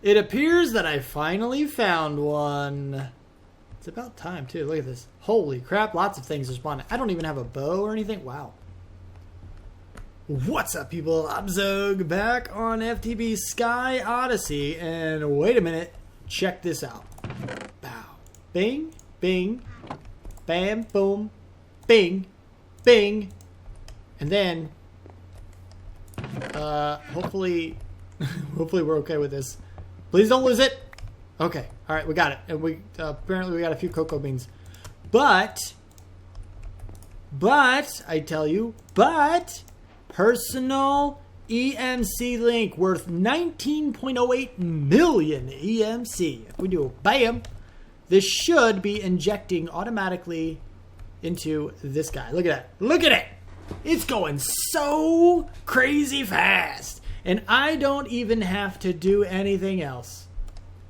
It appears that I finally found one. It's about time, too. Look at this. Holy crap, lots of things are spawning. I don't even have a bow or anything. Wow. What's up, people? I'm Xogue, back on FTB Sky Odyssey. And wait a minute. Check this out. Bow. Bing, bing, bam, boom, bing, bing. And then, hopefully we're okay with this. Please don't lose it. Okay. All right, we got it. And we apparently we got a few cocoa beans. But I tell you, personal EMC link worth 19.08 million EMC. If we do a bam, this should be injecting automatically into this guy. Look at that. Look at it. It's going so crazy fast. And I don't even have to do anything else.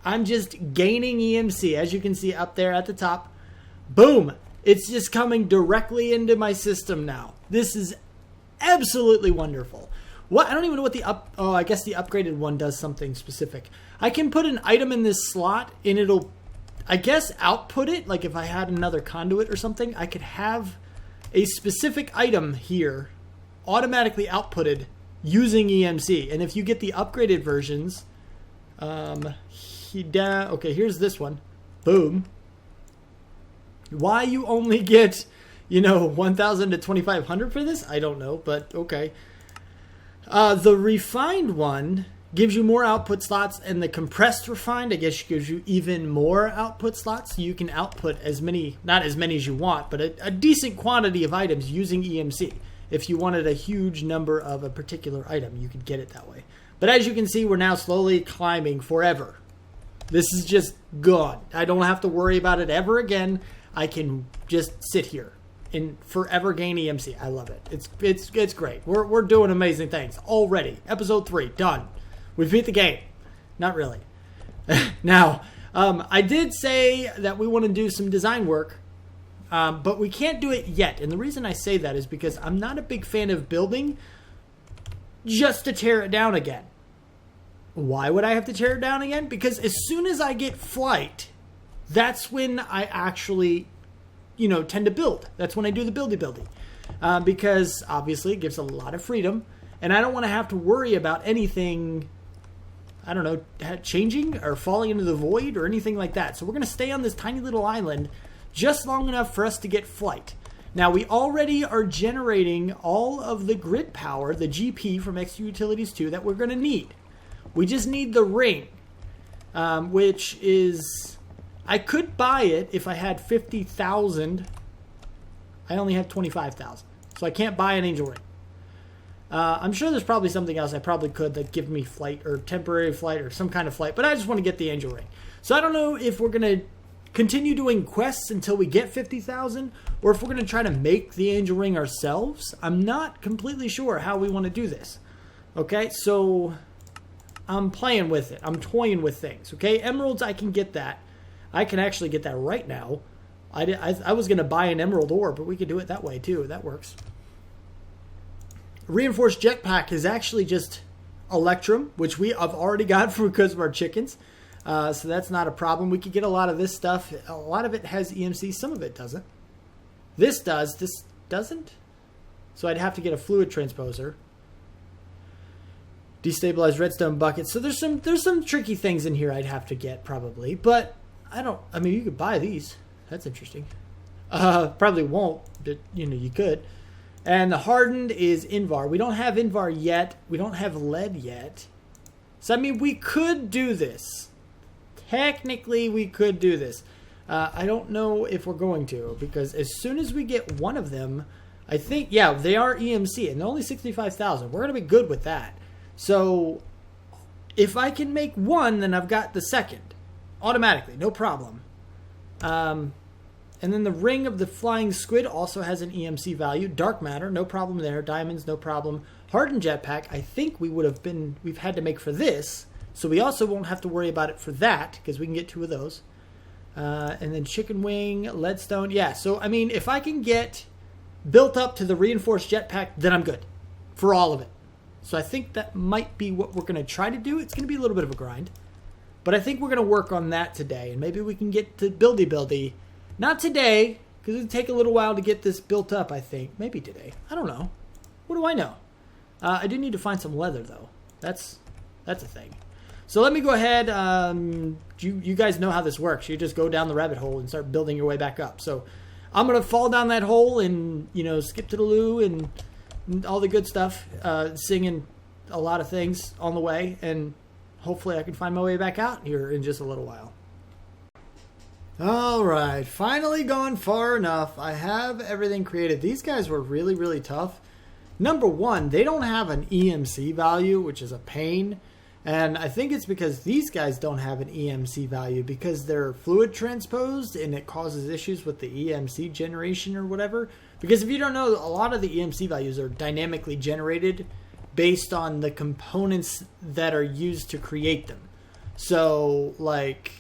I'm just gaining EMC. As you can see up there at the top. Boom. It's just coming directly into my system now. This is absolutely wonderful. What? I don't even know what the I guess the upgraded one does something specific. I can put an item in this slot and it'll, I guess, output it. Like if I had another conduit or something, I could have a specific item here automatically outputted using EMC. And if you get the upgraded versions, okay, here's this one. Boom. Why you only get, 1,000 to 2,500 for this? I don't know, but okay. The refined one gives you more output slots, and the compressed refined, I guess, gives you even more output slots. You can output as many, not as many as you want, but a decent quantity of items using EMC. If you wanted a huge number of a particular item, you could get it that way. But as you can see, we're now slowly climbing forever. This is just gone. I don't have to worry about it ever again. I can just sit here and forever gain EMC. I love it. It's great. We're doing amazing things already. Episode 3 done. We beat the game. Not really. Now, I did say that we want to do some design work. But we can't do it yet. And the reason I say that is because I'm not a big fan of building just to tear it down again. Why would I have to tear it down again? Because as soon as I get flight, that's when I actually, tend to build. That's when I do the buildy. Because obviously it gives a lot of freedom. And I don't want to have to worry about anything, I don't know, changing or falling into the void or anything like that. So we're going to stay on this tiny little island just long enough for us to get flight. Now, we already are generating all of the grid power, the GP from Extra Utilities 2 that we're going to need. We just need the ring, which is, I could buy it if I had 50,000. I only have 25,000, so I can't buy an angel ring. I'm sure there's probably something else I probably could that give me flight or temporary flight or some kind of flight, but I just want to get the angel ring. So I don't know if we're going to continue doing quests until we get 50,000, or if we're going to try to make the angel ring ourselves. I'm not completely sure how we want to do this. Okay, so I'm playing with it. I'm toying with things. Okay, emeralds, I can get that. I can actually get that right now. I was going to buy an emerald ore, but we could do it that way too. That works. Reinforced jetpack is actually just electrum, which we have already got because of our chickens. So that's not a problem. We could get a lot of this stuff. A lot of it has EMC. Some of it doesn't. This does. This doesn't. So I'd have to get a fluid transposer. Destabilized redstone bucket. So there's some tricky things in here I'd have to get probably. But I mean, you could buy these. That's interesting. Probably won't. But, you could. And the hardened is Invar. We don't have Invar yet. We don't have lead yet. So, I mean, we could do this. Technically, we could do this. I don't know if we're going to, because as soon as we get one of them, I think, yeah, they are EMC, and they're only 65,000. We're going to be good with that. So, if I can make one, then I've got the second. Automatically, no problem. And then the Ring of the Flying Squid also has an EMC value. Dark Matter, no problem there. Diamonds, no problem. Hardened Jetpack, I think we've had to make for this. So we also won't have to worry about it for that, because we can get 2 of those. And then chicken wing, leadstone. Yeah, so, I mean, if I can get built up to the reinforced jetpack, then I'm good for all of it. So I think that might be what we're going to try to do. It's going to be a little bit of a grind. But I think we're going to work on that today. And maybe we can get to buildy. Not today, because it'll take a little while to get this built up, I think. Maybe today. I don't know. What do I know? I do need to find some leather, though. That's a thing. So let me go ahead. You guys know how this works. You just go down the rabbit hole and start building your way back up. So I'm going to fall down that hole and, skip to the loo and all the good stuff. Singing a lot of things on the way. And hopefully I can find my way back out here in just a little while. All right. Finally gone far enough. I have everything created. These guys were really, really tough. Number one, they don't have an EMC value, which is a pain. And I think it's because these guys don't have an EMC value because they're fluid transposed and it causes issues with the EMC generation or whatever. Because if you don't know, a lot of the EMC values are dynamically generated based on the components that are used to create them. So, like,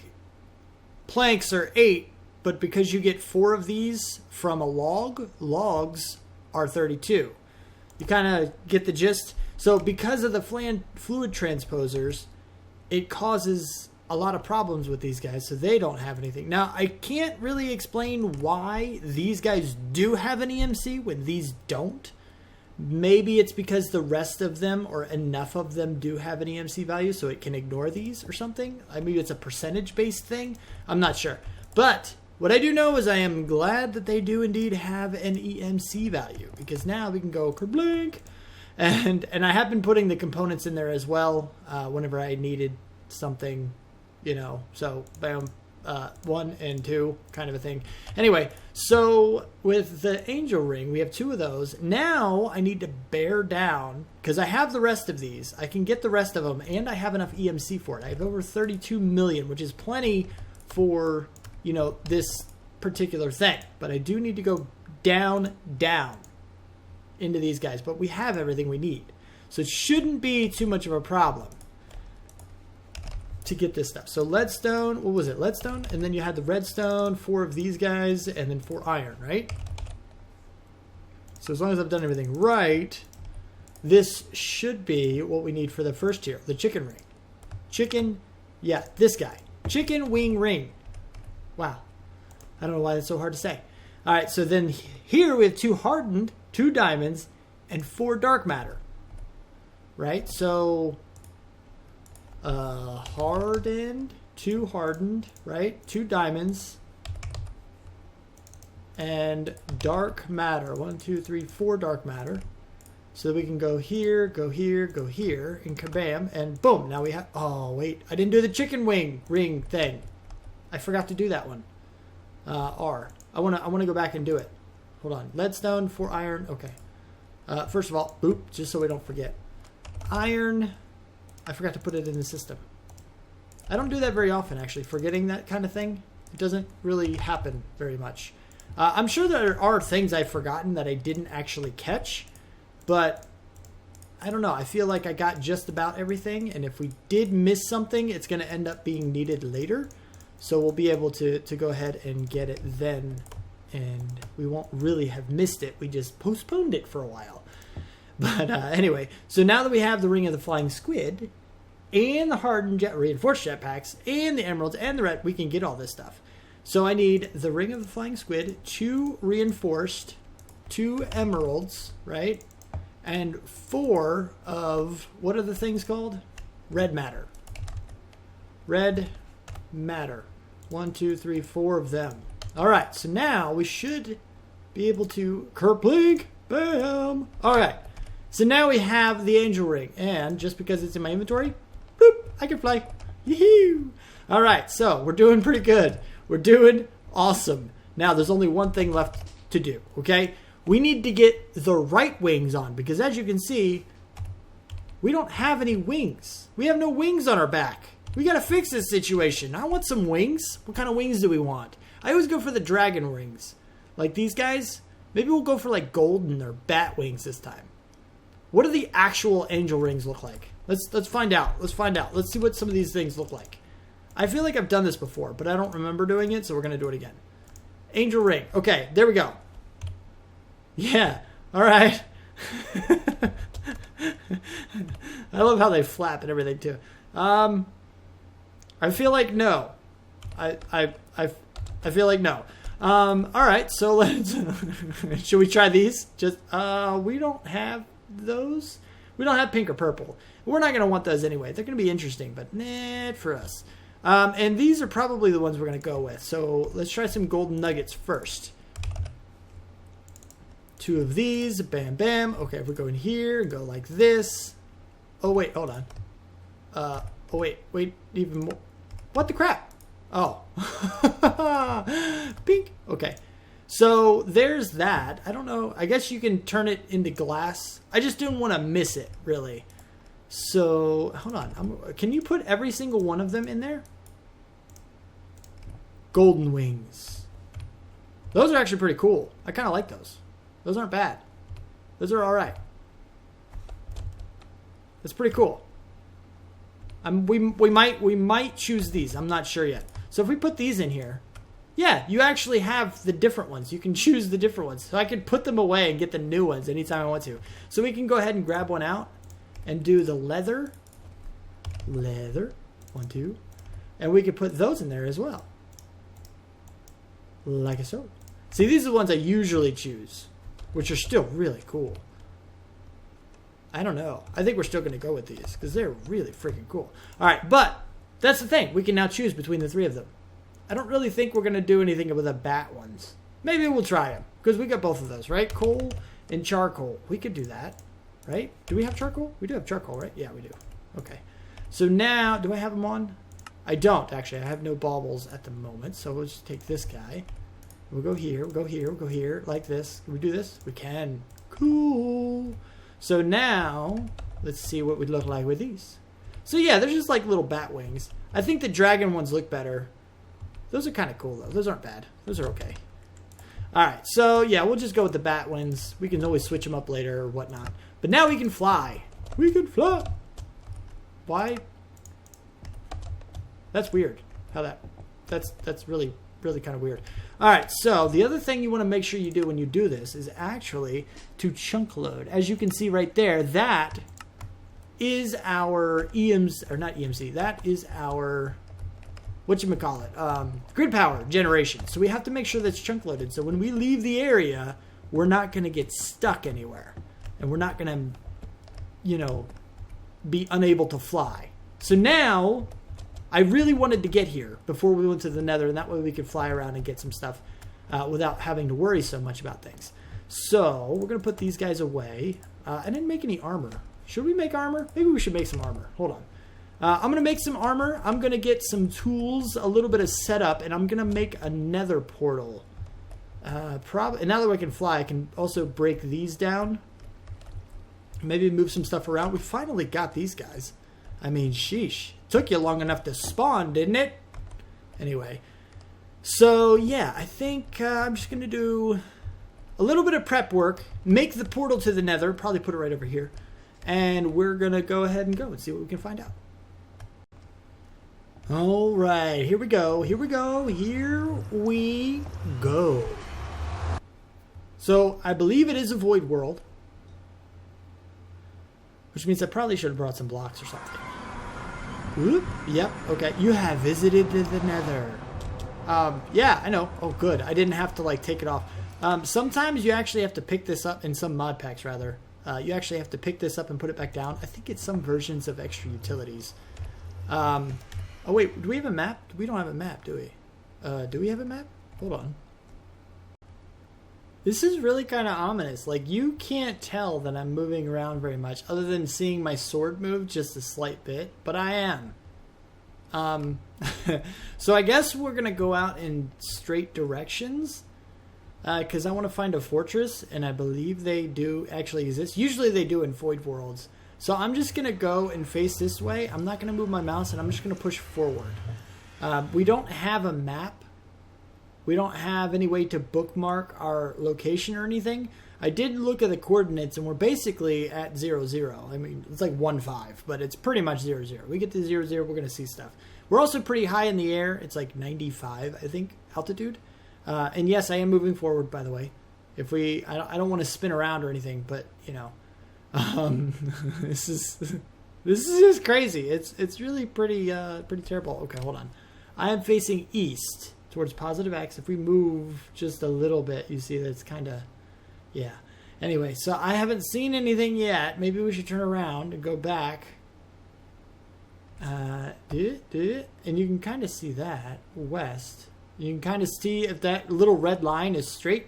planks are 8, but because you get 4 of these from a log, logs are 32. You kind of get the gist. So because of the fluid transposers, it causes a lot of problems with these guys, so they don't have anything. Now, I can't really explain why these guys do have an EMC when these don't. Maybe it's because the rest of them, or enough of them, do have an EMC value, so it can ignore these or something. Maybe it's a percentage-based thing. I'm not sure. But what I do know is I am glad that they do indeed have an EMC value, because now we can go kerblink. And I have been putting the components in there as well whenever I needed something, so bam, 1 and 2 kind of a thing. Anyway, so with the angel ring, we have 2 of those. Now I need to bear down because I have the rest of these. I can get the rest of them, and I have enough EMC for it. I have over 32 million, which is plenty for, this particular thing. But I do need to go down into these guys, but we have everything we need, so it shouldn't be too much of a problem to get this stuff. So leadstone, what was it, leadstone, and then you had the redstone, 4 of these guys, and then 4 iron, right? So as long as I've done everything right, this should be what we need for the first tier, the chicken ring. This guy, chicken wing ring. Wow, I don't know why that's so hard to say. All right, so then here we have 2 hardened, 2 diamonds, and 4 dark matter. Right? So, hardened, 2 hardened, right? 2 diamonds, and dark matter. 1, 2, 3, 4 dark matter. So that we can go here, go here, go here, and kabam, and boom. Now we have, oh, wait. I didn't do the chicken wing ring thing. I forgot to do that one. R. I want to go back and do it. Hold on. Leadstone, 4 iron. Okay. First of all, just so we don't forget. Iron. I forgot to put it in the system. I don't do that very often, actually. Forgetting that kind of thing. It doesn't really happen very much. I'm sure there are things I've forgotten that I didn't actually catch. But I don't know. I feel like I got just about everything. And if we did miss something, it's going to end up being needed later. So we'll be able to go ahead and get it then. And we won't really have missed it. We just postponed it for a while. But anyway, so now that we have the Ring of the Flying Squid and the hardened reinforced jetpacks and the emeralds and the red, we can get all this stuff. So I need the Ring of the Flying Squid, 2 reinforced, 2 emeralds, right? And 4 of, what are the things called? Red matter. Red matter. 1, 2, 3, 4 of them. All right, so now we should be able to kerplink, bam. All right, so now we have the angel ring, and just because it's in my inventory, boop, I can fly. Yee-hoo. All right, so we're doing pretty good. We're doing awesome. Now there's only one thing left to do, okay? We need to get the right wings on, because as you can see, we don't have any wings. We have no wings on our back. We got to fix this situation. I want some wings. What kind of wings do we want? I always go for the dragon rings. Like these guys. Maybe we'll go for like golden or bat wings this time. What do the actual angel rings look like? Let's find out. Let's find out. Let's see what some of these things look like. I feel like I've done this before, but I don't remember doing it, so we're going to do it again. Angel ring. Okay, there we go. Yeah. All right. I love how they flap and everything too. All I feel like no. I feel like no. All right, so let's. Should we try these? Just we don't have those. We don't have pink or purple. We're not gonna want those anyway. They're gonna be interesting, but not for us. And these are probably the ones we're gonna go with. So let's try some golden nuggets first. 2 of these, bam, bam. Okay, if we go in here and go like this. Oh wait, hold on. Oh wait, even more. What the crap? Oh, pink. Okay, so there's that. I don't know. I guess you can turn it into glass. I just didn't want to miss it, really. So hold on. Can you put every single one of them in there? Golden wings. Those are actually pretty cool. I kind of like those. Those aren't bad. Those are all right. That's pretty cool. We might choose these. I'm not sure yet. So if we put these in here, yeah, you actually have the different ones. You can choose the different ones. So I can put them away and get the new ones anytime I want to. So we can go ahead and grab one out and do the leather. 1, 2. And we could put those in there as well. Like so. See, these are the ones I usually choose, which are still really cool. I don't know. I think we're still going to go with these because they're really freaking cool. All right, but that's the thing. We can now choose between the 3 of them. I don't really think we're going to do anything with the bat ones. Maybe we'll try them because we got both of those, right? Coal and charcoal. We could do that, right? Do we have charcoal? We do have charcoal, right? Yeah, we do. Okay. So now, do I have them on? I don't, actually. I have no baubles at the moment. So we'll just take this guy. We'll go here. We'll go here. We'll go here like this. Can we do this? We can. Cool. So now, let's see what we'd look like with these. So yeah, they're just like little bat wings. I think the dragon ones look better. Those are kind of cool though. Those aren't bad. Those are okay. All right, so yeah, we'll just go with the bat wings. We can always switch them up later or whatnot. But now we can fly. We can fly. Why? That's weird. That's really kind of weird. All right, so the other thing you want to make sure you do when you do this is actually to chunk load. As you can see right there, that is our EMC, or not EMC, that is our, whatchamacallit, grid power generation. So we have to make sure that's chunk loaded. So when we leave the area, we're not going to get stuck anywhere. And we're not going to, you know, be unable to fly. So now, I really wanted to get here before we went to the nether, and that way we could fly around and get some stuff without having to worry so much about things. So we're going to put these guys away. I didn't make any armor. Should we make armor? Maybe we should make some armor. Hold on. I'm going to make some armor. I'm going to get some tools, a little bit of setup, and I'm going to make a nether portal. And now that we can fly, I can also break these down. Maybe move some stuff around. We finally got these guys. I mean, sheesh. Took you long enough to spawn, didn't it? Anyway. So, yeah, I think I'm just going to do a little bit of prep work. Make the portal to the nether. Probably put it right over here. And we're going to go ahead and go and see what we can find out. All right. Here we go. Here we go. Here we go. So, I believe it is a void world. Which means I probably should have brought some blocks or something. Oop, yep, okay. You have visited the nether. Yeah, I know. Oh, good. I didn't have to, like, take it off. Sometimes you actually have to pick this up, in some mod packs, rather. You actually have to pick this up and put it back down. I think it's some versions of extra utilities. Oh, wait. Do we have a map? We don't have a map, do we? Do we have a map? Hold on. This is really kind of ominous. Like, you can't tell that I'm moving around very much other than seeing my sword move just a slight bit, but I am. So I guess we're going to go out in straight directions because I want to find a fortress, and I believe they do actually exist. Usually they do in void worlds. So I'm just going to go and face this way. I'm not going to move my mouse, and I'm just going to push forward. We don't have a map. We don't have any way to bookmark our location or anything. I did look at the coordinates, and we're basically at 0, 0. I mean, it's like 1, 5, but it's pretty much 0, 0. We get to 0, 0, we're going to see stuff. We're also pretty high in the air. It's like 95, I think, altitude. And yes, I am moving forward, by the way. If I don't want to spin around or anything, but, you know. This is This is just crazy. It's really pretty terrible. Okay, hold on. I am facing east towards positive X. If we move just a little bit, you see that it's kind of, yeah. Anyway, so I haven't seen anything yet. Maybe we should turn around and go back. And you can kind of see that west. You can kind of see if that little red line is straight,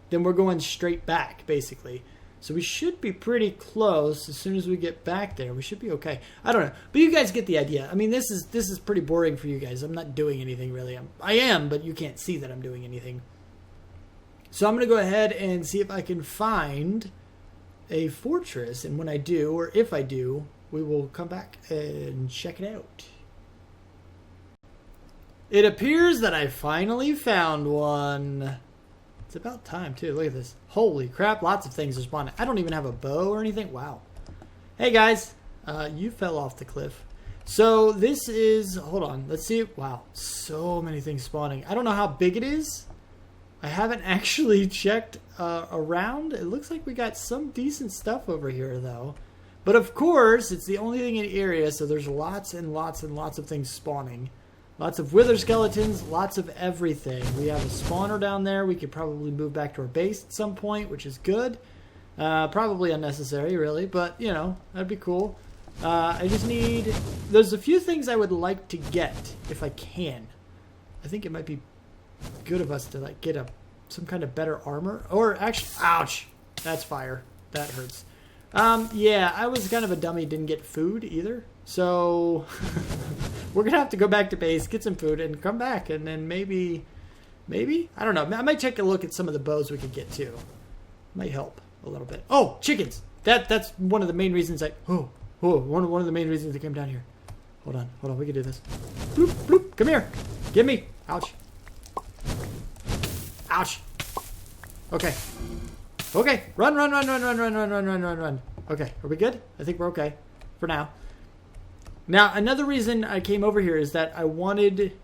then we're going straight back, basically. So we should be pretty close. As soon as we get back there, we should be okay. I don't know, but you guys get the idea. I mean, this is pretty boring for you guys. I'm not doing anything really. I am, but you can't see that I'm doing anything. So I'm going to go ahead and see if I can find a fortress, and when I do, or if I do, we will come back and check it out. It appears that I finally found one. It's about time, too. Look at this. Holy crap, lots of things are spawning. I don't even have a bow or anything. Wow. Hey, guys. You fell off the cliff. So this is... Hold on. Let's see. Wow. So many things spawning. I don't know how big it is. I haven't actually checked around. It looks like we got some decent stuff over here, though. But, of course, it's the only thing in the area, so there's lots and lots and lots of things spawning. Lots of wither skeletons, lots of everything. We have a spawner down there. We could probably move back to our base at some point, which is good. Probably unnecessary, really, but, you know, that'd be cool. I just need... There's a few things I would like to get, if I can. I think it might be good of us to, like, get some kind of better armor. Or, actually... Ouch! That's fire. That hurts. Yeah, I was kind of a dummy, didn't get food either. So, we're going to have to go back to base, get some food, and come back. And then maybe, I don't know. I might take a look at some of the bows we could get, too. Might help a little bit. Oh, chickens! That's one of the main reasons one of the main reasons I came down here. Hold on, we can do this. Bloop, bloop, come here. Give me. Ouch. Ouch. Okay. Okay, run. Okay, are we good? I think we're okay for now. Now, another reason I came over here is that I wanted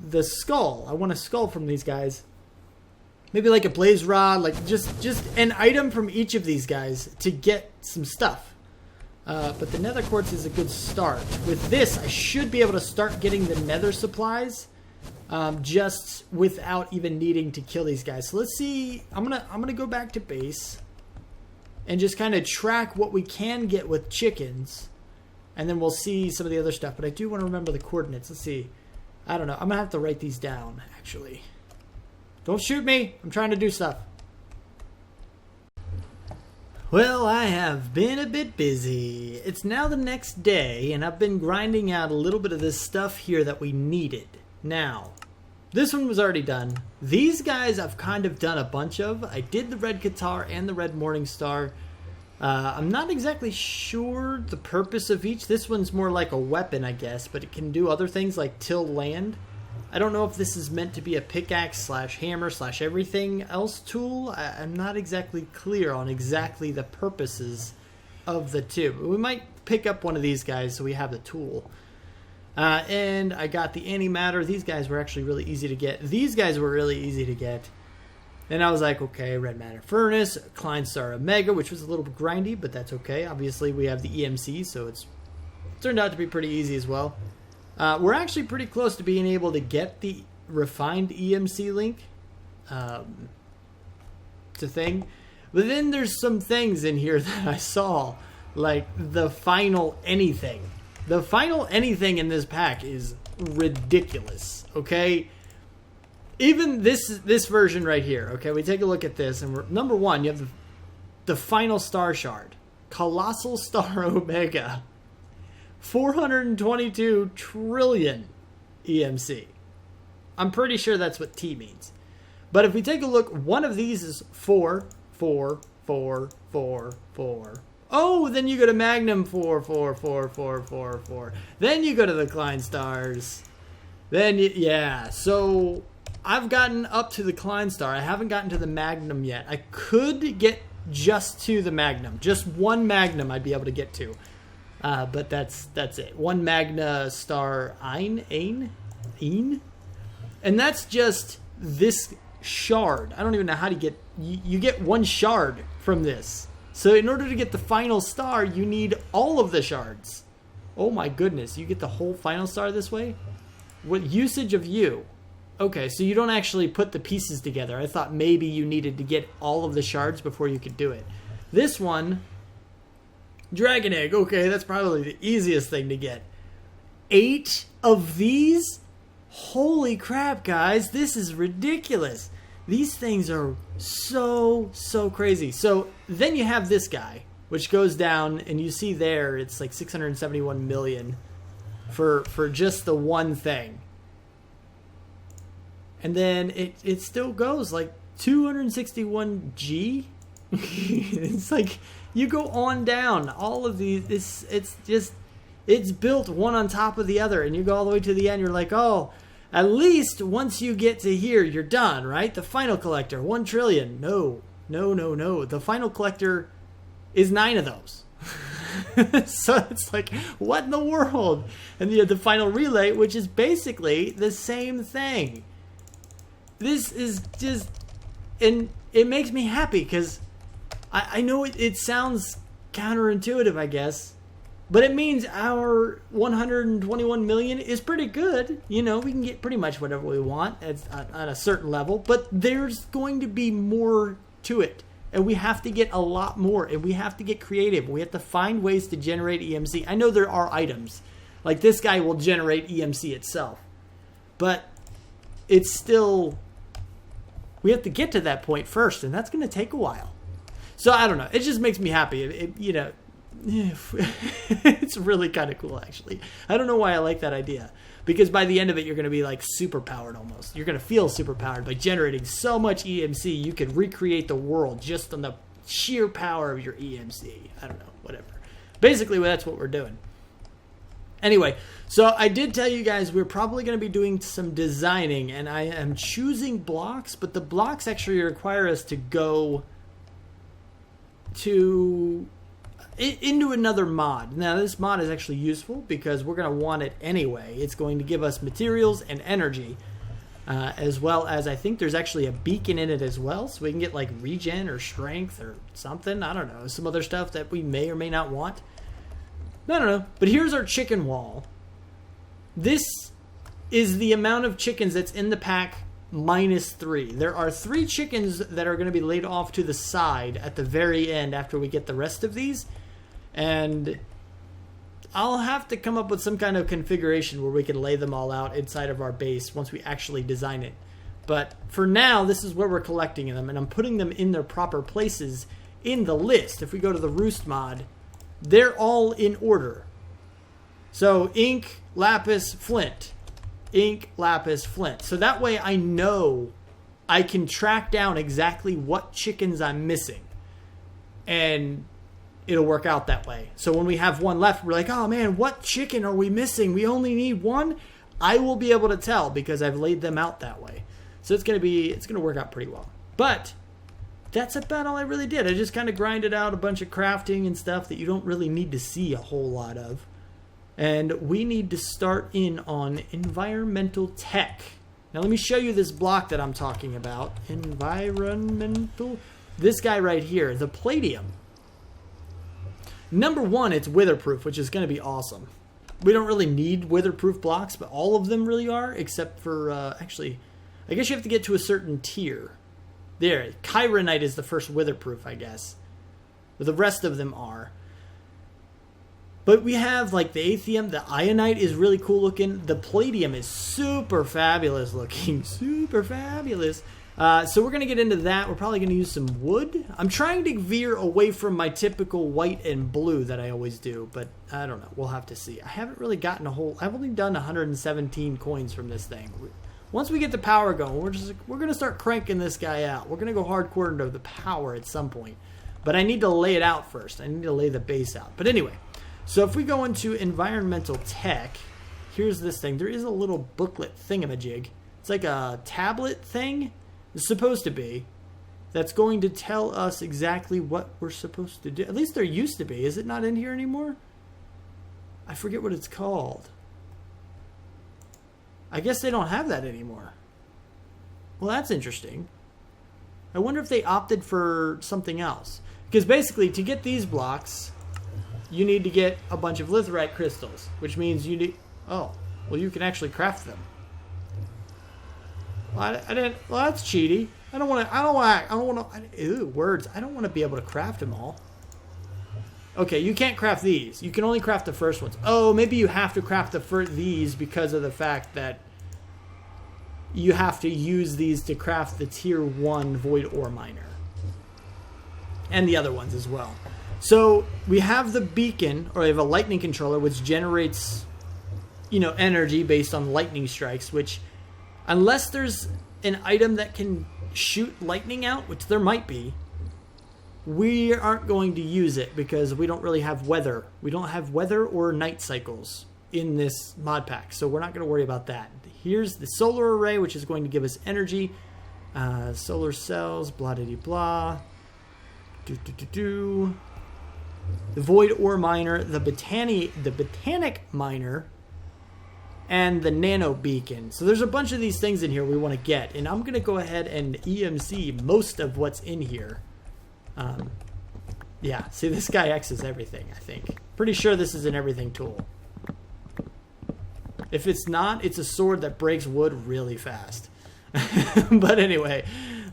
the skull. I want a skull from these guys. Maybe like a blaze rod, like just an item from each of these guys to get some stuff. But the nether quartz is a good start. With this, I should be able to start getting the nether supplies just without even needing to kill these guys. So let's see. I'm gonna go back to base and just kind of track what we can get with chickens. And then we'll see some of the other stuff. But I do want to remember the coordinates. Let's see. I don't know. I'm going to have to write these down, actually. Don't shoot me. I'm trying to do stuff. Well, I have been a bit busy. It's now the next day, and I've been grinding out a little bit of this stuff here that we needed. Now, this one was already done. These guys I've kind of done a bunch of. I did the red Qatar and the red Morningstar. I'm not exactly sure the purpose of each. This one's more like a weapon, I guess, but it can do other things like till land. I don't know if this is meant to be a pickaxe slash hammer slash everything else tool. I'm not exactly clear on exactly the purposes of the two. We might pick up one of these guys so we have the tool. And I got the antimatter. These guys were actually really easy to get. These guys were really easy to get. Then I was like, okay, red matter furnace, Kleinstar Omega, which was a little bit grindy, but that's okay. Obviously, we have the EMC, so it's turned out to be pretty easy as well. We're actually pretty close to being able to get the refined EMC link to thing. But then there's some things in here that I saw, like the final anything. The final anything in this pack is ridiculous, okay? Even this version right here, okay, we take a look at this, and we're, number one, you have the final star shard. Colossal Star Omega. 422 trillion EMC. I'm pretty sure that's what T means. But if we take a look, one of these is 4, 4, 4, 4, 4. Oh, then you go to Magnum 4, 4, 4, 4, 4, 4. Then you go to the Klein Stars. Then, yeah, so I've gotten up to the Klein Star. I haven't gotten to the Magnum yet. I could get just to the Magnum. Just one Magnum I'd be able to get to. But that's it. One Magna Star Ein? And that's just this shard. I don't even know how to get... You get one shard from this. So in order to get the final star, you need all of the shards. Oh my goodness, you get the whole final star this way? What usage of you? Okay, so you don't actually put the pieces together. I thought maybe you needed to get all of the shards before you could do it. This one, dragon egg. Okay, that's probably the easiest thing to get. 8 of these? Holy crap, guys. This is ridiculous. These things are so crazy. So then you have this guy, which goes down, and you see there it's like 671 million for just the one thing. And then it still goes like 261 G. It's like you go on down. All of these, it's built one on top of the other, and you go all the way to the end. You're like, oh, at least once you get to here, you're done, right? The final collector, 1 trillion. No. The final collector is 9 of those. So it's like, what in the world? And you have the final relay, which is basically the same thing. This is just, and it makes me happy because I know it sounds counterintuitive, I guess, but it means our 121 million is pretty good. You know, we can get pretty much whatever we want at a certain level, but there's going to be more to it. And we have to get a lot more, and we have to get creative. We have to find ways to generate EMC. I know there are items, like this guy will generate EMC itself, but it's still, we have to get to that point first, and that's going to take a while. So I don't know. It just makes me happy. You know, it's really kind of cool, actually. I don't know why I like that idea. Because by the end of it, you're going to be like super powered almost. You're going to feel super powered by generating so much EMC. You could recreate the world just on the sheer power of your EMC. I don't know, whatever. Basically, that's what we're doing. Anyway, so I did tell you guys we're probably going to be doing some designing, and I am choosing blocks, but the blocks actually require us to go into another mod. Now, this mod is actually useful because we're going to want it anyway. It's going to give us materials and energy, as well as I think there's actually a beacon in it as well, so we can get like regen or strength or something. I don't know, some other stuff that we may or may not want. I don't know. But here's our chicken wall. This is the amount of chickens that's in the pack minus 3. There are 3 chickens that are going to be laid off to the side at the very end after we get the rest of these. And I'll have to come up with some kind of configuration where we can lay them all out inside of our base once we actually design it. But for now, this is where we're collecting them, and I'm putting them in their proper places in the list. If we go to the roost mod, they're all in order. So ink, lapis, flint. Ink, lapis, flint. So that way I know I can track down exactly what chickens I'm missing. And it'll work out that way. So when we have one left, we're like, oh man, what chicken are we missing? We only need one. I will be able to tell because I've laid them out that way. So it's going to work out pretty well. But that's about all I really did. I just kind of grinded out a bunch of crafting and stuff that you don't really need to see a whole lot of. And we need to start in on environmental tech. Now let me show you this block that I'm talking about. Environmental. This guy right here, the palladium. Number 1, it's witherproof, which is going to be awesome. We don't really need witherproof blocks, but all of them really are, except for, actually, I guess you have to get to a certain tier. There, chironite is the first witherproof, I guess. But the rest of them are. But we have like the Aethium, the Ionite is really cool looking. The Palladium is super fabulous looking. Super fabulous. So we're going to get into that. We're probably going to use some wood. I'm trying to veer away from my typical white and blue that I always do. But I don't know. We'll have to see. I haven't really gotten a whole... I've only done 117 coins from this thing. Once we get the power going, we're going to start cranking this guy out. We're going to go hardcore into the power at some point. But I need to lay it out first. I need to lay the base out. But anyway... So if we go into environmental tech, here's this thing. There is a little booklet thingamajig. It's like a tablet thing. It's supposed to be. That's going to tell us exactly what we're supposed to do. At least there used to be. Is it not in here anymore? I forget what it's called. I guess they don't have that anymore. Well, that's interesting. I wonder if they opted for something else. Because basically, to get these blocks, you need to get a bunch of litherite crystals, which means you need... Oh, well, you can actually craft them. Well, I didn't... Well, that's cheaty. I don't want to... Ew, words. I don't want to be able to craft them all. Okay, you can't craft these. You can only craft the first ones. Oh, maybe you have to craft these because of the fact that you have to use these to craft the tier 1 void ore miner. And the other ones as well. So we have the beacon, or we have a lightning controller, which generates, you know, energy based on lightning strikes, which unless there's an item that can shoot lightning out, which there might be, we aren't going to use it because we don't really have weather. We don't have weather or night cycles in this mod pack, so we're not going to worry about that. Here's the solar array, which is going to give us energy. Solar cells, blah blah blah. The void ore miner, the botanic miner, and the nano beacon. So there's a bunch of these things in here we want to get, and I'm going to go ahead and EMC most of what's in here. Yeah, see, this guy X's everything, I think. Pretty sure this is an everything tool. If it's not, it's a sword that breaks wood really fast. But anyway,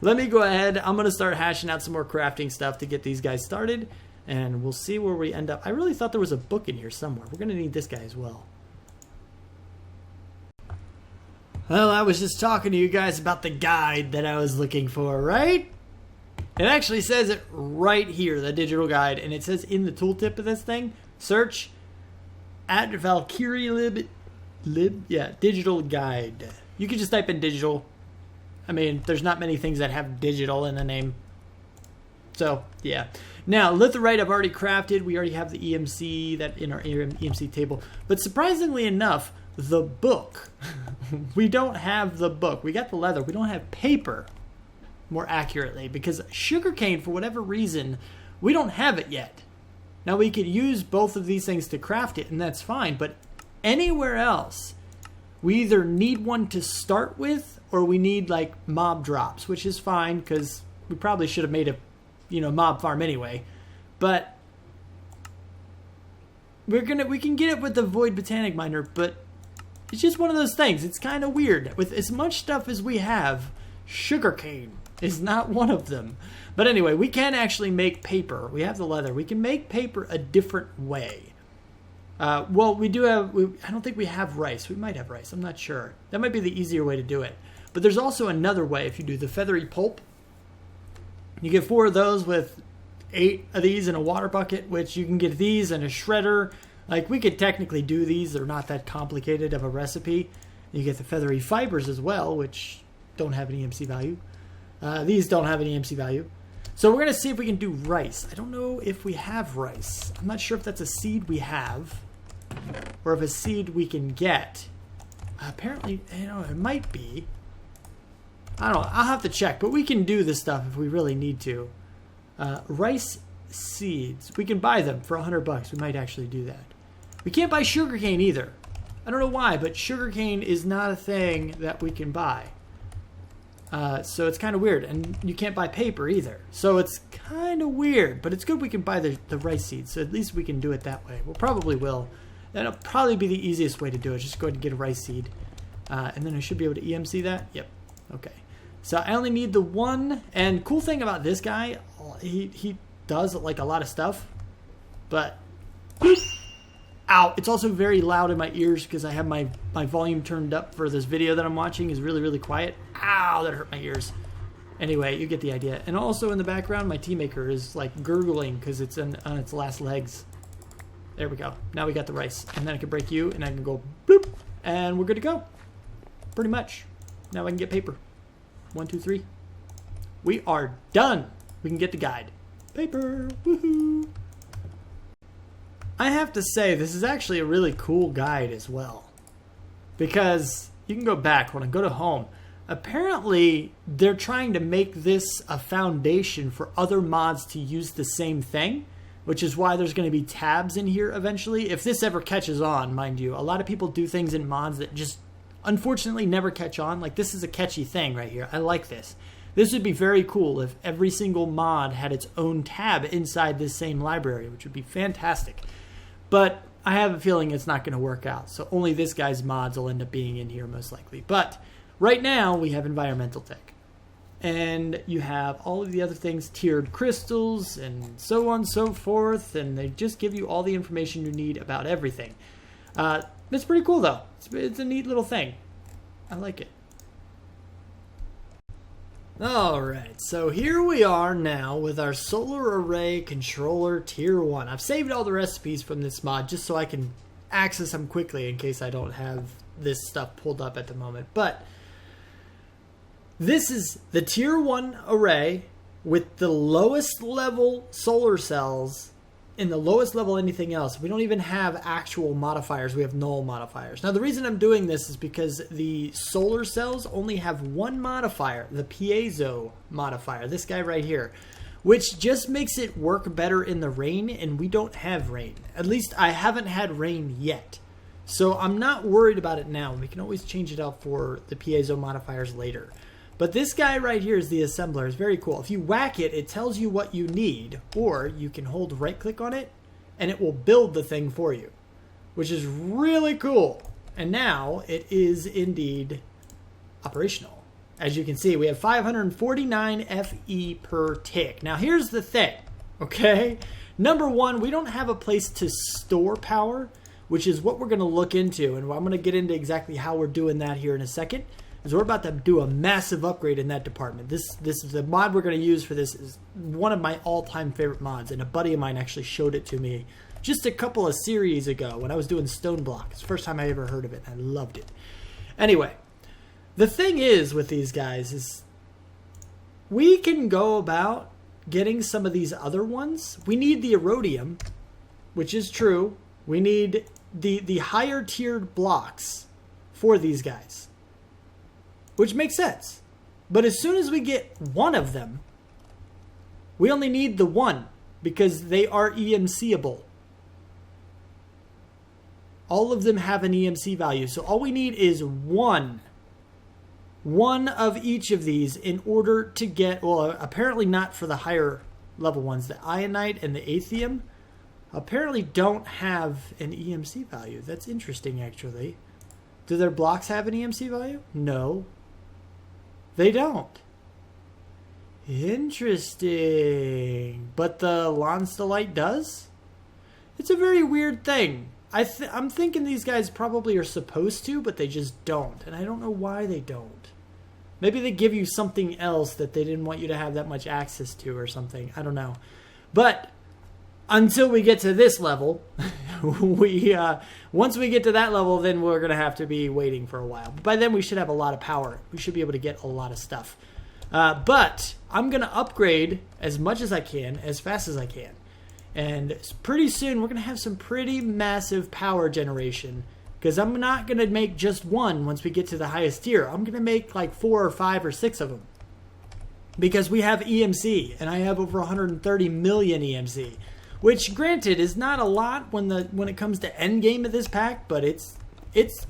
let me go ahead. I'm going to start hashing out some more crafting stuff to get these guys started, and we'll see where we end up. I really thought there was a book in here somewhere. We're going to need this guy as well. Well, I was just talking to you guys about the guide that I was looking for, right? It actually says it right here, the digital guide, and it says in the tooltip of this thing, search at Valkyrie digital guide. You can just type in digital. I mean, there's not many things that have digital in the name. So, yeah. Now, litherite I've already crafted. We already have the EMC that in our EMC table. But surprisingly enough, the book. We don't have the book. We got the leather. We don't have paper, more accurately, because sugarcane, for whatever reason, we don't have it yet. Now, we could use both of these things to craft it, and that's fine. But anywhere else, we either need one to start with, or we need like mob drops, which is fine because we probably should have made a, you know, mob farm anyway. But we can get it with the void botanic miner, but it's just one of those things. It's kind of weird. With as much stuff as we have, sugarcane is not one of them. But anyway, we can actually make paper. We have the leather. We can make paper a different way. Well, we do have... I don't think we have rice. We might have rice. I'm not sure. That might be the easier way to do it. But there's also another way if you do the feathery pulp. You get 4 of those with 8 of these in a water bucket, which you can get these in a shredder. Like, we could technically do these. They're not that complicated of a recipe. You get the feathery fibers as well, which don't have an EMC value. These don't have an EMC value. So we're going to see if we can do rice. I don't know if we have rice. I'm not sure if that's a seed we have or if a seed we can get. Apparently, you know, it might be. I don't know. I'll have to check, but we can do this stuff if we really need to. Rice seeds. We can buy them for $100. We might actually do that. We can't buy sugarcane either. I don't know why, but sugarcane is not a thing that we can buy. So it's kind of weird. And you can't buy paper either. So it's kind of weird, but it's good we can buy the rice seeds. So at least we can do it that way. We'll probably will. That'll probably be the easiest way to do it. Just go ahead and get a rice seed. And then I should be able to EMC that. Yep. Okay. So I only need the one. And cool thing about this guy, he does like a lot of stuff. But, ow, it's also very loud in my ears because I have my volume turned up for this video that I'm watching is really, really quiet. Ow, that hurt my ears. Anyway, you get the idea. And also in the background, my tea maker is like gurgling because it's on its last legs. There we go. Now we got the rice. And then I can break you and I can go bloop. And we're good to go. Pretty much. Now I can get paper. 1, 2, 3. We are done. We can get the guide. Paper. Woohoo. I have to say, this is actually a really cool guide as well. Because you can go back when I go to home. Apparently, they're trying to make this a foundation for other mods to use the same thing. Which is why there's going to be tabs in here eventually. If this ever catches on, mind you. A lot of people do things in mods that just unfortunately never catch on. Like this is a catchy thing right here. I like this. This would be very cool if every single mod had its own tab inside this same library, which would be fantastic. But I have a feeling it's not going to work out. So only this guy's mods will end up being in here most likely. But right now we have environmental tech. And you have all of the other things, tiered crystals and so on and so forth. And they just give you all the information you need about everything. It's pretty cool though. It's a neat little thing. I like it. Alright, so here we are now with our solar array controller tier 1. I've saved all the recipes from this mod just so I can access them quickly in case I don't have this stuff pulled up at the moment. But this is the tier 1 array with the lowest level solar cells and the lowest level anything else. We don't even have actual modifiers. We have null modifiers. Now, the reason I'm doing this is because the solar cells only have one modifier, the piezo modifier, this guy right here, which just makes it work better in the rain, and we don't have rain. At least I haven't had rain yet. So I'm not worried about it now. We can always change it out for the piezo modifiers later. But this guy right here is the assembler. It's very cool. If you whack it, it tells you what you need, or you can hold right click on it and it will build the thing for you, which is really cool. And now it is indeed operational. As you can see, we have 549 FE per tick. Now here's the thing, okay? Number one, we don't have a place to store power, which is what we're going to look into. And I'm going to get into exactly how we're doing that here in a second. So we're about to do a massive upgrade in that department. This is the mod we're going to use for this is one of my all-time favorite mods, and a buddy of mine actually showed it to me just a couple of series ago when I was doing Stone Block. It's the first time I ever heard of it, and I loved it. Anyway, the thing is with these guys is we can go about getting some of these other ones. We need the erodium, which is true. We need the higher tiered blocks for these guys, which makes sense. But as soon as we get one of them, we only need the one because they are EMCable. All of them have an EMC value. So all we need is one of each of these in order to get, well, apparently not for the higher level ones. The ionite and the aethium apparently don't have an EMC value. That's interesting, actually. Do their blocks have an EMC value? No. They don't. Interesting. But the Lonstalite does? It's a very weird thing. I'm thinking these guys probably are supposed to, but they just don't. And I don't know why they don't. Maybe they give you something else that they didn't want you to have that much access to or something. I don't know. But until we get to this level, once we get to that level, then we're going to have to be waiting for a while. But by then, we should have a lot of power. We should be able to get a lot of stuff. But I'm going to upgrade as much as I can, as fast as I can. And pretty soon, we're going to have some pretty massive power generation. Because I'm not going to make just one once we get to the highest tier. I'm going to make like 4 or 5 or 6 of them. Because we have EMC, and I have over 130 million EMC. Which, granted, is not a lot when it comes to endgame of this pack, but it's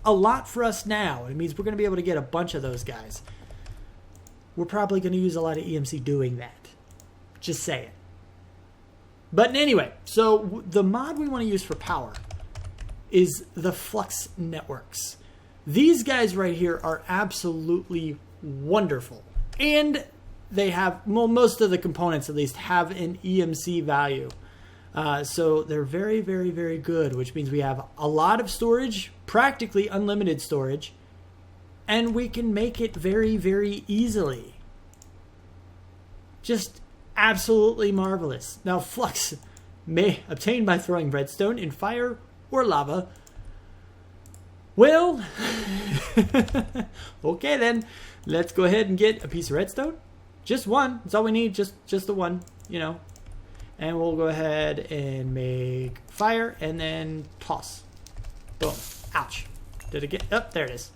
a lot for us now. It means we're going to be able to get a bunch of those guys. We're probably going to use a lot of EMC doing that. Just saying. But anyway, so the mod we want to use for power is the Flux networks. These guys right here are absolutely wonderful. And they have, well, most of the components at least, have an EMC value. So they're very, very, very good, which means we have a lot of storage, practically unlimited storage, and we can make it very, very easily. Just absolutely marvelous. Now, Flux may obtain by throwing redstone in fire or lava. Well, okay then, let's go ahead and get a piece of redstone. Just one. That's all we need. Just the one, you know. And we'll go ahead and make fire and then toss. Boom. Ouch. Did it get... Oh, there it is.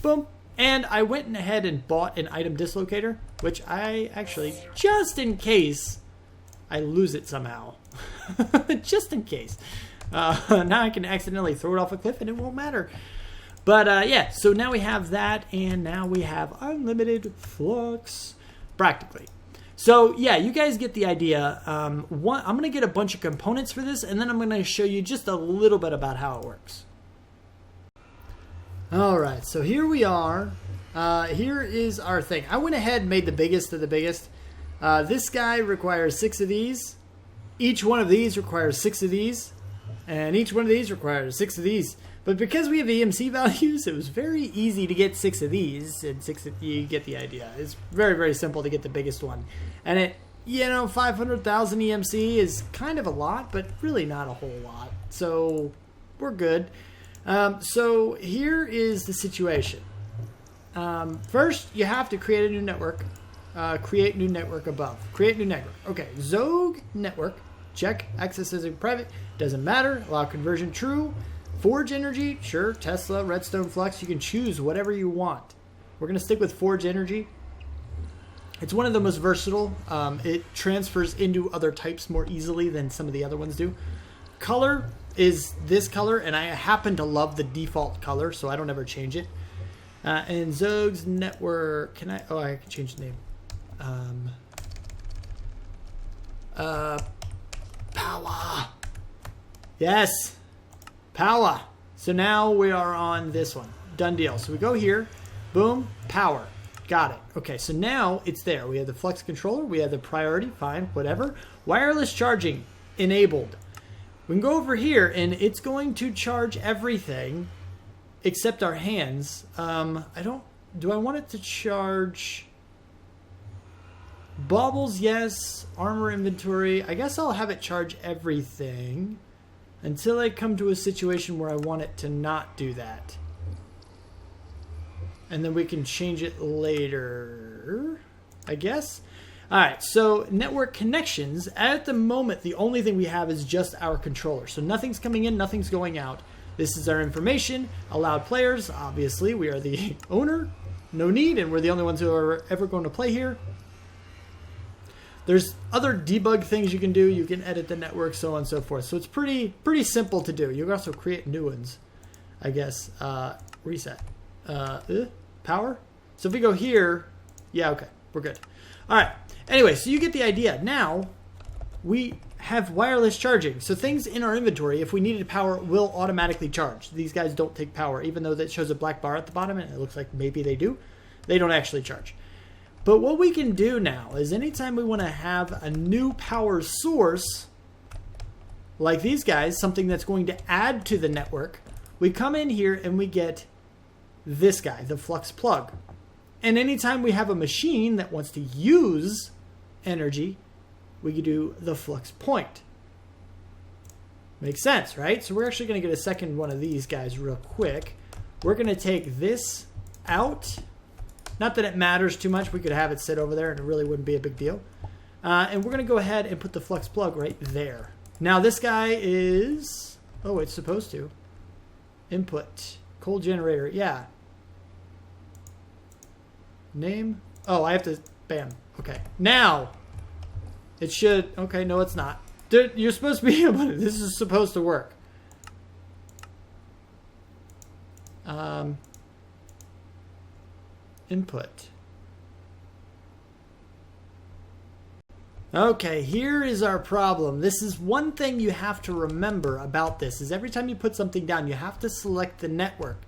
Boom. And I went ahead and bought an item dislocator, which I actually, just in case I lose it somehow. Just in case. Now I can accidentally throw it off a cliff and it won't matter. But yeah, so now we have that, and now we have unlimited flux. practically. So yeah, you guys get the idea. I'm going to get a bunch of components for this, and then I'm going to show you just a little bit about how it works. All right, so here we are. Here is our thing. I went ahead and made the biggest of the biggest. This guy requires 6 of these. Each one of these requires 6 of these. And each one of these requires 6 of these. But because we have EMC values, it was very easy to get 6 of these. And you get the idea. It's very, very simple to get the biggest one. And it, 500,000 EMC is kind of a lot, but really not a whole lot. So we're good. So here is the situation. First, you have to create a new network. Create new network above. Create new network. Okay, Xogue network. Check. Access as a private. Doesn't matter. Allow conversion true. Forge energy. Sure. Tesla, Redstone, Flux. You can choose whatever you want. We're going to stick with Forge energy. It's one of the most versatile. It transfers into other types more easily than some of the other ones do. Color is this color, and I happen to love the default color, so I don't ever change it. And Xogue's network. Can I? Oh, I can change the name. Power. Yes. Power. So now we are on this one. Done deal. So we go here. Boom. Power. Got it. Okay, so now it's there. We have the Flux controller. We have the priority. Fine. Whatever. Wireless charging enabled. We can go over here, and it's going to charge everything except our hands. Do I want it to charge baubles? Yes. Armor inventory. I guess I'll have it charge everything until I come to a situation where I want it to not do that. And then we can change it later, I guess. All right, so network connections. At the moment, the only thing we have is just our controller. So nothing's coming in, nothing's going out. This is our information. Allowed players. Obviously, we are the owner. No need, and we're the only ones who are ever going to play here. There's other debug things you can do. You can edit the network, so on and so forth. So it's pretty simple to do. You can also create new ones, I guess. Reset. Power. So if we go here, yeah, okay, we're good. All right. Anyway, so you get the idea. Now we have wireless charging. So things in our inventory, if we needed power, will automatically charge. These guys don't take power, even though that shows a black bar at the bottom, and it looks like maybe they do. They don't actually charge. But what we can do now is anytime we want to have a new power source, like these guys, something that's going to add to the network, we come in here and we get this guy, the Flux plug. And anytime we have a machine that wants to use energy, we can do the Flux point. Makes sense, right? So we're actually going to get a second one of these guys real quick. We're going to take this out. Not that it matters too much. We could have it sit over there and it really wouldn't be a big deal. And we're going to go ahead and put the Flux plug right there. Now this guy is... Oh, it's supposed to. Input. Coal generator. Yeah. Name. Oh, I have to... Bam. Okay. Now, it should... Okay, no, it's not. You're supposed to be able to... This is supposed to work. Input. Okay, here is our problem. This is one thing you have to remember about this, is every time you put something down, you have to select the network.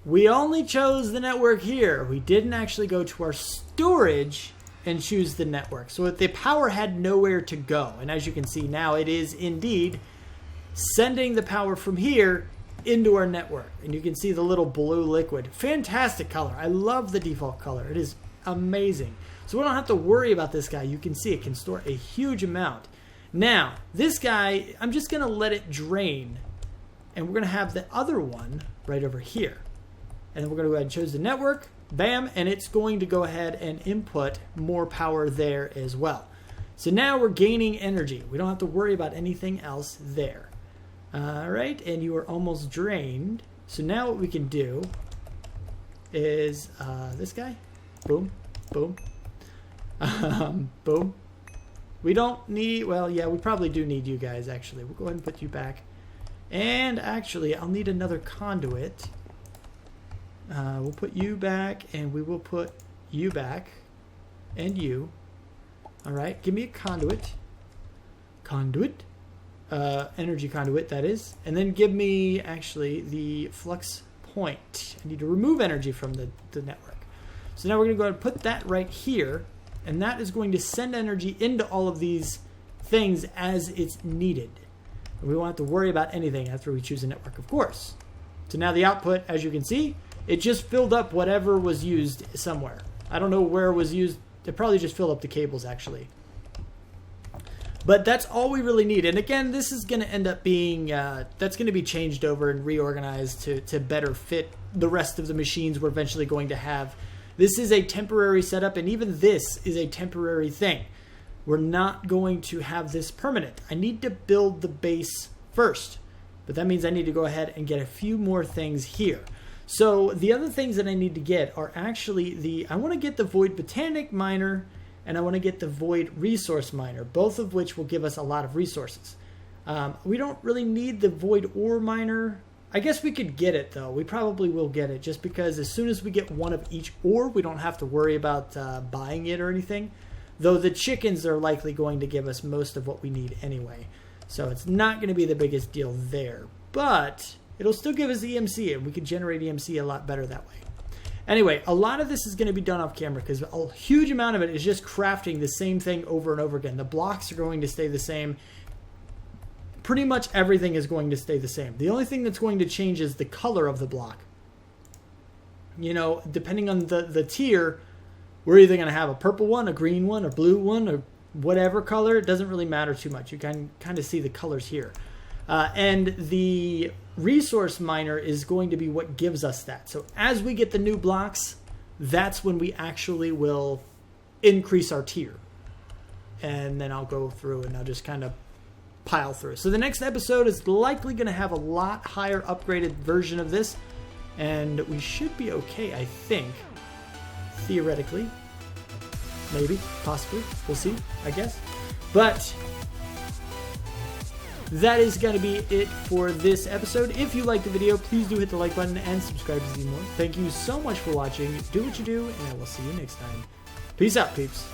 We only chose the network here. We didn't actually go to our storage and choose the network. So the power had nowhere to go. And as you can see now, it is indeed sending the power from here into our network. And you can see the little blue liquid. Fantastic color. I love the default color. It is amazing. So we don't have to worry about this guy. You can see it can store a huge amount. Now, this guy, I'm just going to let it drain. And we're going to have the other one right over here. And then we're going to go ahead and choose the network. Bam. And it's going to go ahead and input more power there as well. So now we're gaining energy. We don't have to worry about anything else there. All right. And you are almost drained. So now what we can do is this guy. Boom. Boom. Boom. We don't need, well, yeah, we probably do need you guys, actually. We'll go ahead and put you back. And actually, I'll need another conduit. We'll put you back, and we will put you back, and you. All right, give me a conduit. Energy conduit, that is. And then give me, actually, the flux point. I need to remove energy from the network. So now we're going to go ahead and put that right here. And that is going to send energy into all of these things as it's needed. And we won't have to worry about anything after we choose a network, of course. So now the output, as you can see, it just filled up whatever was used somewhere. I don't know where it was used. It probably just filled up the cables, actually. But that's all we really need. And again, this is going to end up being, that's going to be changed over and reorganized to better fit the rest of the machines we're eventually going to have. This is a temporary setup, and even this is a temporary thing. We're not going to have this permanent. I need to build the base first. But that means I need to go ahead and get a few more things here. So the other things that I need to get are actually I want to get the Void Botanic Miner, and I want to get the Void Resource Miner, both of which will give us a lot of resources. We don't really need the Void Ore Miner. I guess we could get it, though. We probably will get it, just because as soon as we get one of each ore, we don't have to worry about buying it or anything. Though the chickens are likely going to give us most of what we need anyway. So it's not going to be the biggest deal there. But it'll still give us EMC, and we can generate EMC a lot better that way. Anyway, a lot of this is going to be done off camera because a huge amount of it is just crafting the same thing over and over again. The blocks are going to stay the same. Pretty much everything is going to stay the same. The only thing that's going to change is the color of the block. You know, depending on the tier, we're either going to have a purple one, a green one, a blue one, or whatever color. It doesn't really matter too much. You can kind of see the colors here. And the resource miner is going to be what gives us that. So as we get the new blocks, that's when we actually will increase our tier. And then I'll go through and I'll just kind of pile through. So the next episode is likely going to have a lot higher upgraded version of this. And we should be okay, I think. Theoretically. Maybe. Possibly. We'll see, I guess. But that is going to be it for this episode. If you liked the video, please do hit the like button and subscribe to see more. Thank you so much for watching. Do what you do, and I will see you next time. Peace out, peeps.